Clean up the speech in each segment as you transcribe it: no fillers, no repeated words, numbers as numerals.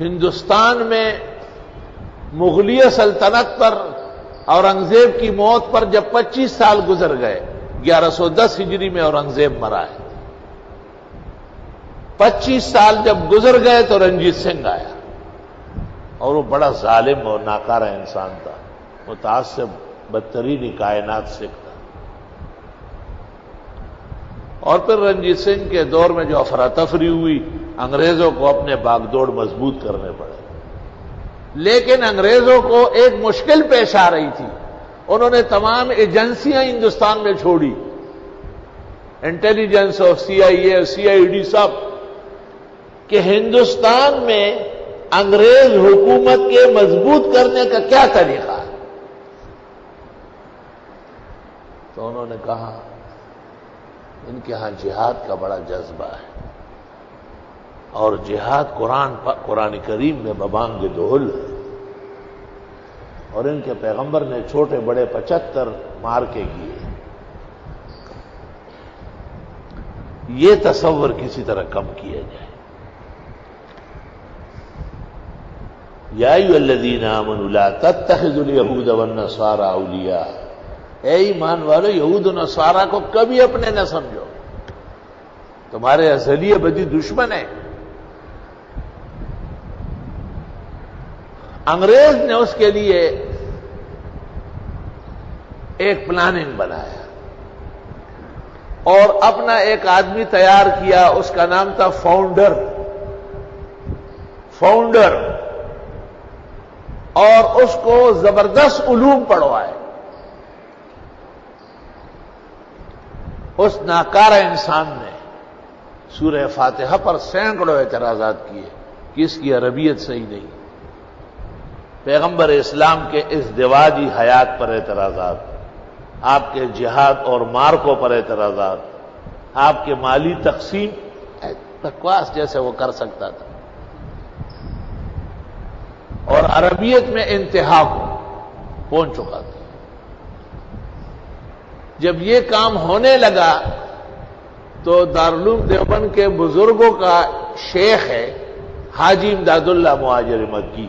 ہندوستان میں مغلیہ سلطنت پر اورنگزیب کی موت پر جب 25 سال گزر گئے، 1110 ہجری میں اورنگزیب مرا ہے، 25 سال جب گزر گئے تو رنجیت سنگھ آیا، اور وہ بڑا ظالم اور ناکارہ انسان تھا، متعصب بدترین کائنات سکھ تھا۔ اور پھر رنجیت سنگھ کے دور میں جو افراتفری ہوئی، انگریزوں کو اپنے باغ دوڑ مضبوط کرنے پڑے، لیکن انگریزوں کو ایک مشکل پیش آ رہی تھی، انہوں نے تمام ایجنسیاں ہندوستان میں چھوڑی، انٹیلیجنس اور سی آئی اے، سی آئی ڈی سب، کہ ہندوستان میں انگریز حکومت کے مضبوط کرنے کا کیا طریقہ ہے۔ تو انہوں نے کہا ان کے ہاں جہاد کا بڑا جذبہ ہے، اور جہاد قرآن کریم میں ببانگ دہل ہے، اور ان کے پیغمبر نے چھوٹے بڑے 75 مار کے کیے، یہ تصور کسی طرح کم کیا جائے۔ یا ایھا الذین آمنوا لا تتخذوا اليہود والنصارى اولیاء، اے ایمان والو یہود و نصارہ کو کبھی اپنے نہ سمجھو، تمہارے ازلی ابدی دشمن ہیں۔ انگریز نے اس کے لیے ایک پلاننگ بنایا اور اپنا ایک آدمی تیار کیا، اس کا نام تھا فاؤنڈر، اور اس کو زبردست علوم پڑھوائے۔ اس ناکارہ انسان نے سورہ فاتحہ پر سینکڑوں اعتراضات کیے کہ اس کی عربیت صحیح نہیں، پیغمبر اسلام کے ازدواجی حیات پر اعتراضات، آپ کے جہاد اور مارکوں پر اعتراضات، آپ کے مالی تقسیم، بکواس جیسے وہ کر سکتا تھا، اور عربیت میں انتہا کو پہنچ چکا تھا۔ جب یہ کام ہونے لگا تو دارالعلوم دیوبند کے بزرگوں کا شیخ ہے حاجی امداد اللہ مہاجر مکی،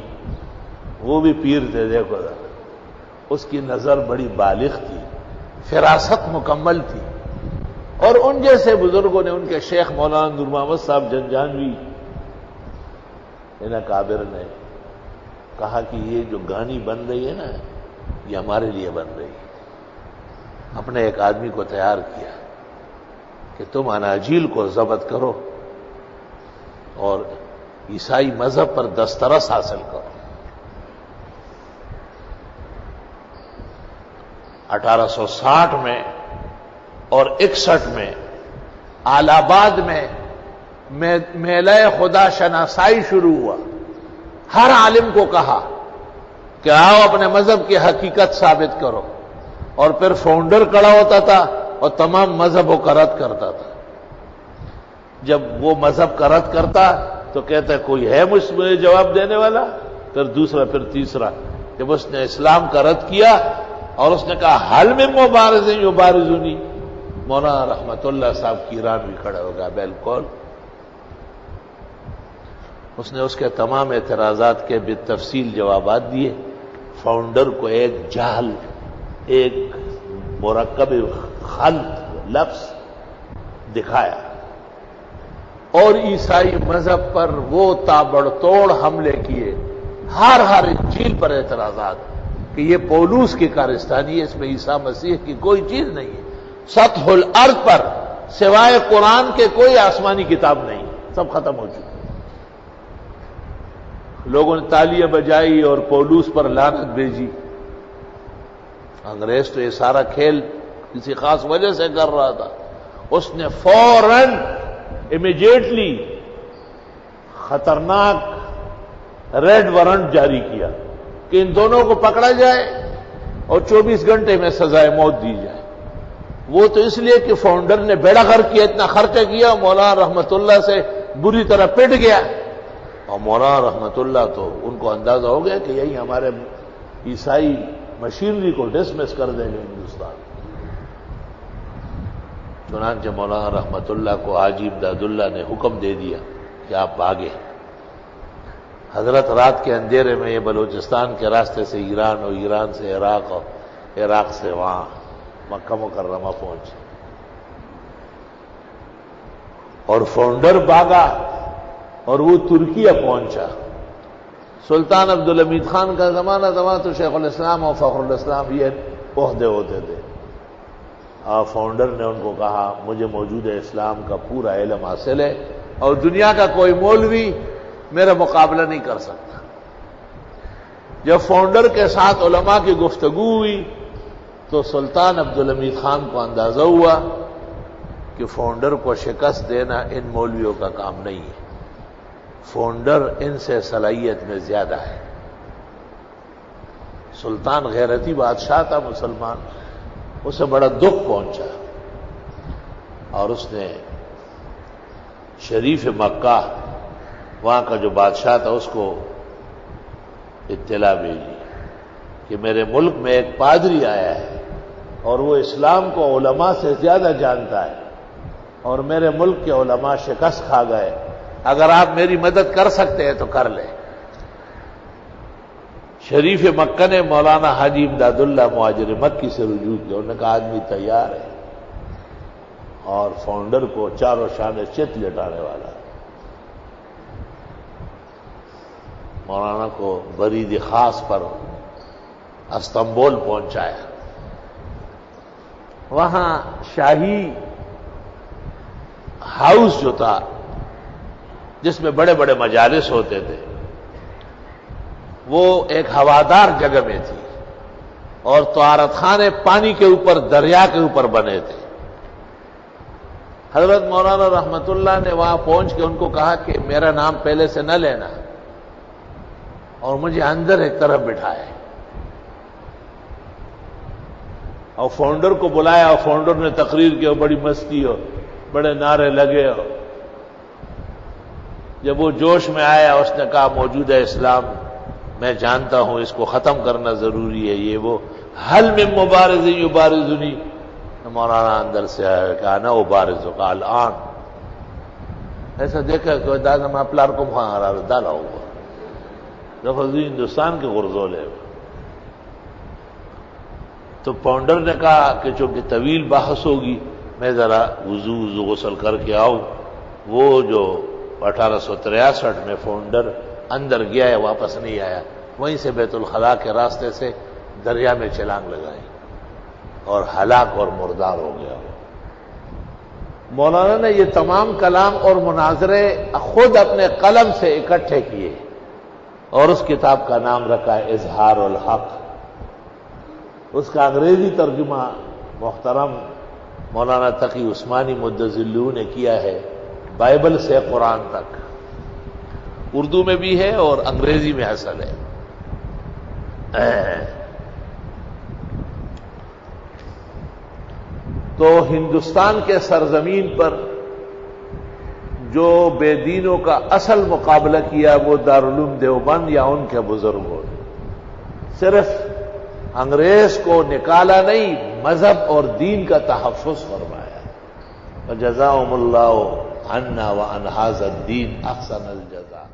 وہ بھی پیر تھے، دیکھو ذرا، اس کی نظر بڑی بالغ تھی، فراست مکمل تھی، اور ان جیسے بزرگوں نے، ان کے شیخ مولانا نور محمد صاحب جنجانوی، ان اکابر نے کہا کہ یہ جو گانی بن رہی ہے نا، یہ ہمارے لیے بن رہی ہے۔ اپنے ایک آدمی کو تیار کیا کہ تم اناجیل کو ضبط کرو اور عیسائی مذہب پر دسترس حاصل کرو۔ 1860 میں اور 61 میں آل آباد میں میلہ خدا شناسائی شروع ہوا۔ ہر عالم کو کہا کہ آؤ اپنے مذہب کی حقیقت ثابت کرو، اور پھر فاؤنڈر کھڑا ہوتا تھا اور تمام مذہبوں کا رد کرتا تھا۔ جب وہ مذہب کا رد کرتا تو کہتا کوئی ہے مجھے جواب دینے والا، پھر دوسرا، پھر تیسرا۔ جب اس نے اسلام کا رد کیا اور اس نے کہا حل میں مبارز یبارزونی، مولانا رحمت اللہ صاحب کی ایران بھی کھڑا ہوگا، بالکل۔ اس نے اس کے تمام اعتراضات کے بالتفصیل جوابات دیے، فاؤنڈر کو ایک جہل، ایک مرکب خلط لفظ دکھایا، اور عیسائی مذہب پر وہ تابڑ توڑ حملے کیے، ہر انجیل پر اعتراضات کہ یہ پولوس کی کارستانی ہے، اس میں عیسیٰ مسیح کی کوئی چیز نہیں ہے، سطح الارض پر سوائے قرآن کے کوئی آسمانی کتاب نہیں، سب ختم ہو چکی۔ لوگوں نے تالیاں بجائی اور پولوس پر لعنت بھیجی۔ انگریز تو یہ سارا کھیل کسی خاص وجہ سے کر رہا تھا، اس نے فوراً امیڈیٹلی خطرناک ریڈ وارنٹ جاری کیا کہ ان دونوں کو پکڑا جائے اور 24 گھنٹے میں سزائے موت دی جائے۔ وہ تو اس لیے کہ فاؤنڈر نے بیڑا غرق کیا، اتنا خرچہ کیا، مولانا رحمت اللہ سے بری طرح پٹ گیا، اور مولانا رحمت اللہ تو ان کو اندازہ ہو گیا کہ یہی ہمارے عیسائی مشینری کو ڈسمس کر دیں گے ہندوستان۔ چنانچہ مولانا رحمت اللہ کو حاجی امداد اللہ نے حکم دے دیا کہ آپ بھاگے، حضرت رات کے اندھیرے میں یہ بلوچستان کے راستے سے ایران اور ایران سے عراق اور عراق سے وہاں مکہ مکرمہ پہنچے، اور فاؤنڈر بھاگا اور وہ ترکیہ پہنچا۔ سلطان عبدالحمید خان کا زمانہ تھا، وہاں تو شیخ الاسلام اور فخر الاسلام یہ عہدے ہوتے تھے، اور فاؤنڈر نے ان کو کہا مجھے موجود اسلام کا پورا علم حاصل ہے اور دنیا کا کوئی مولوی میرا مقابلہ نہیں کر سکتا۔ جب فاؤنڈر کے ساتھ علماء کی گفتگو ہوئی تو سلطان عبدالحمید خان کو اندازہ ہوا کہ فاؤنڈر کو شکست دینا ان مولویوں کا کام نہیں ہے، فاؤنڈر ان سے صلاحیت میں زیادہ ہے۔ سلطان غیرتی بادشاہ تھا مسلمان، اسے بڑا دکھ پہنچا اور اس نے شریف مکہ وہاں کا جو بادشاہ تھا اس کو اطلاع بھیجی کہ میرے ملک میں ایک پادری آیا ہے اور وہ اسلام کو علماء سے زیادہ جانتا ہے اور میرے ملک کے علماء شکست کھا گئے، اگر آپ میری مدد کر سکتے ہیں تو کر لیں۔ شریف مکہ نے مولانا حاجی امداد اللہ مہاجر مکی سے رجوع کیا، انہوں نے کہا آدمی تیار ہے اور فاؤنڈر کو چاروں شانے چت لٹانے والا۔ مولانا کو برید خاص پر استنبول پہنچایا، وہاں شاہی ہاؤس جو تھا جس میں بڑے بڑے مجالس ہوتے تھے وہ ایک ہوادار جگہ میں تھی، اور طہارت خانے پانی کے اوپر دریا کے اوپر بنے تھے۔ حضرت مولانا رحمت اللہ نے وہاں پہنچ کے ان کو کہا کہ میرا نام پہلے سے نہ لینا اور مجھے اندر ایک طرف بٹھائے، اور فاؤنڈر کو بلایا اور فاؤنڈر نے تقریر کی اور بڑی مستی ہو، بڑے نعرے لگے، ہو جب وہ جوش میں آیا اس نے کہا موجودہ اسلام میں جانتا ہوں اس کو ختم کرنا ضروری ہے، یہ وہ حل من مبارز یبارزنی، مولانا اندر سے آیا کہا نہ ابارزو کا الان، ایسا دیکھا کہ دادا میں پلار کو مہارا ڈالا ہوا دفعہ ہندوستان کے غرزول ہے۔ تو فاؤنڈر نے کہا کہ چونکہ طویل بحث ہوگی میں ذرا وضو غسل کر کے آؤں۔ وہ جو 1863 میں فاؤنڈر اندر گیا ہے واپس نہیں آیا، وہیں سے بیت الخلاء کے راستے سے دریا میں چھلانگ لگائی اور ہلاک اور مردار ہو گیا۔ مولانا نے یہ تمام کلام اور مناظرے خود اپنے قلم سے اکٹھے کیے اور اس کتاب کا نام رکھا ہے اظہار الحق۔ اس کا انگریزی ترجمہ محترم مولانا تقی عثمانی مدظلہ نے کیا ہے، بائبل سے قرآن تک، اردو میں بھی ہے اور انگریزی میں حاصل ہے۔ تو ہندوستان کے سرزمین پر جو بے دینوں کا اصل مقابلہ کیا وہ دارالعلوم دیوبند یا ان کے بزرگوں نے، صرف انگریز کو نکالا نہیں، مذہب اور دین کا تحفظ فرمایا۔ وجزاهم اللہ عنا وعن هذا الدین احسن الجزاء۔